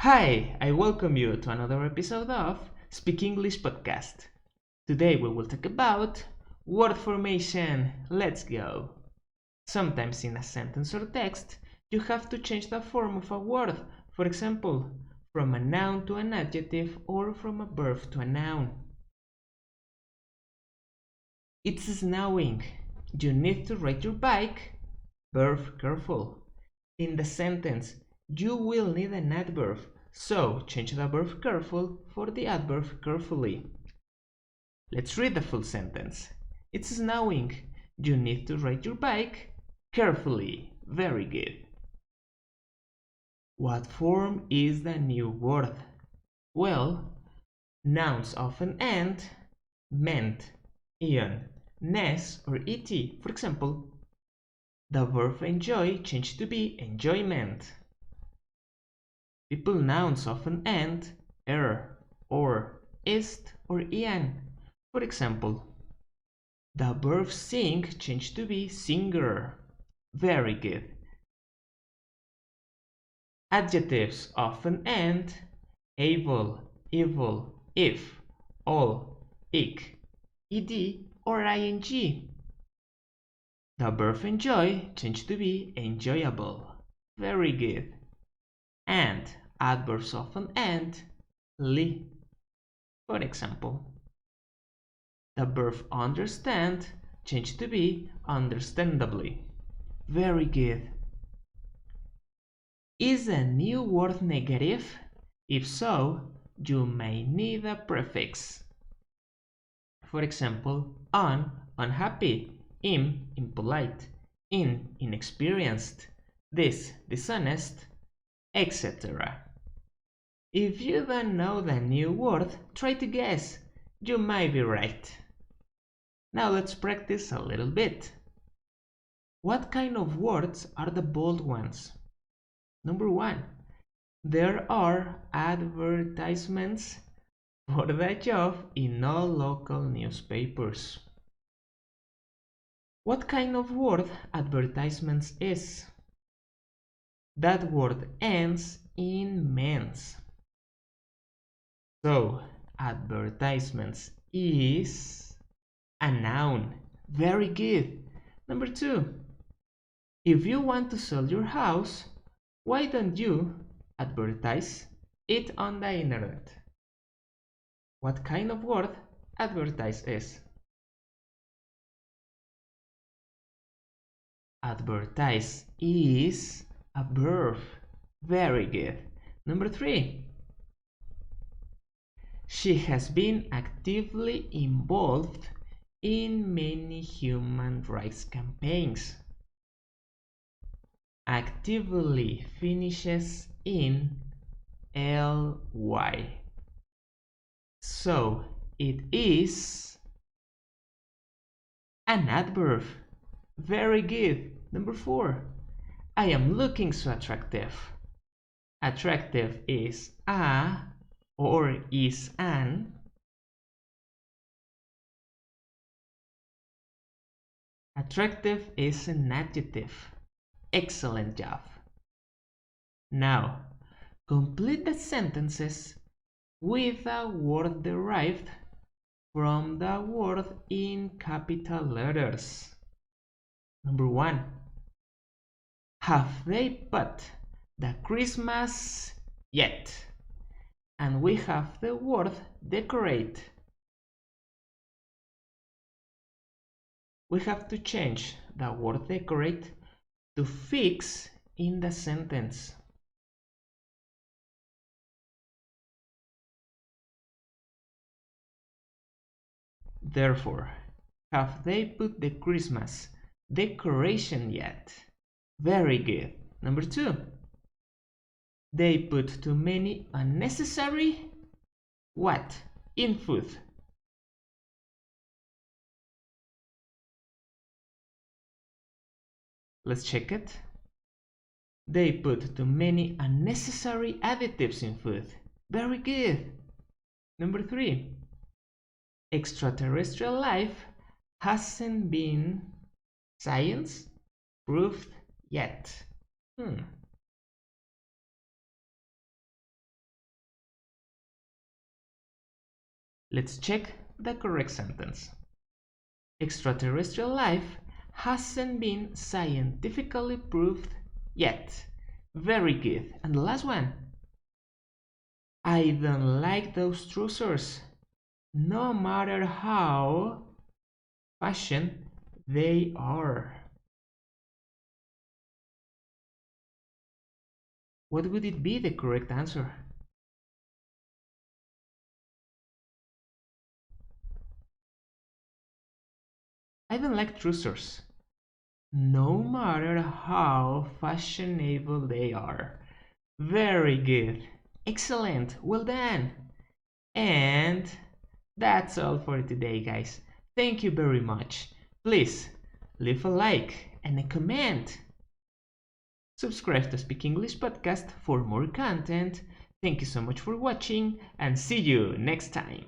Hi, I welcome you to another episode of Speaking-lish podcast. Today we will talk about word formation. Let's go. Sometimes in a sentence or text, you have to change the form of a word. For example, from a noun to an adjective or from a verb to a noun. It's snowing. You need to ride your bike. Verb careful. In the sentence, you will need an adverb, so change the verb careful for the adverb carefully. Let's read the full sentence. It's snowing. You need to ride your bike carefully. Very good. What form is the new word? Well, nouns often end meant, ion, ness, or et. For example, the verb enjoy changed to be enjoyment. People nouns often end er, or, ist, or ian. For example, the verb sing changed to be singer. Very good. Adjectives often end able, evil, if, all, ik, ed, or ing. The verb enjoy changed to be enjoyable. Very good. And adverbs often end li. For example, the verb understand changed to be understandably. Very good. Is a new word negative? If so, you may need a prefix. For example, unhappy, impolite, inexperienced, dishonest, etc. If you don't know the new word, try to guess. You might be right. Now let's practice a little bit. What kind of words are the bold ones? Number 1. There are advertisements for the job in all local newspapers. What kind of word advertisements is? That word ends in mens. So, advertisements is a noun. Very good. Number 2. If you want to sell your house, why don't you advertise it on the internet? What kind of word advertise is? Advertise is a verb. Very good. Number 3. She has been actively involved in many human rights campaigns. Actively finishes in ly. So it is an adverb. Very good. Number 4. I am looking so attractive. Attractive is a or is an. Attractive is an adjective. Excellent job. Now, complete the sentences with a word derived from the word in capital letters. Number 1. Have they put the Christmas yet? And we have the word decorate. We have to change the word decorate to fix in the sentence. Therefore, have they put the Christmas decoration yet? Very good. Number 2. They put too many unnecessary what in food? Let's check it. They put too many unnecessary additives in food. Very good. Number 3. Extraterrestrial life hasn't been science proved yet. Let's check the correct sentence. Extraterrestrial life hasn't been scientifically proved yet. Very good. And the last one. I don't like those trousers, no matter how fashion they are. What would it be the correct answer? I don't like trousers, no matter how fashionable they are. Very good. Excellent. Well done. And that's all for today, guys. Thank you very much. Please leave a like and a comment. Subscribe to Speak English podcast for more content. Thank you so much for watching and see you next time.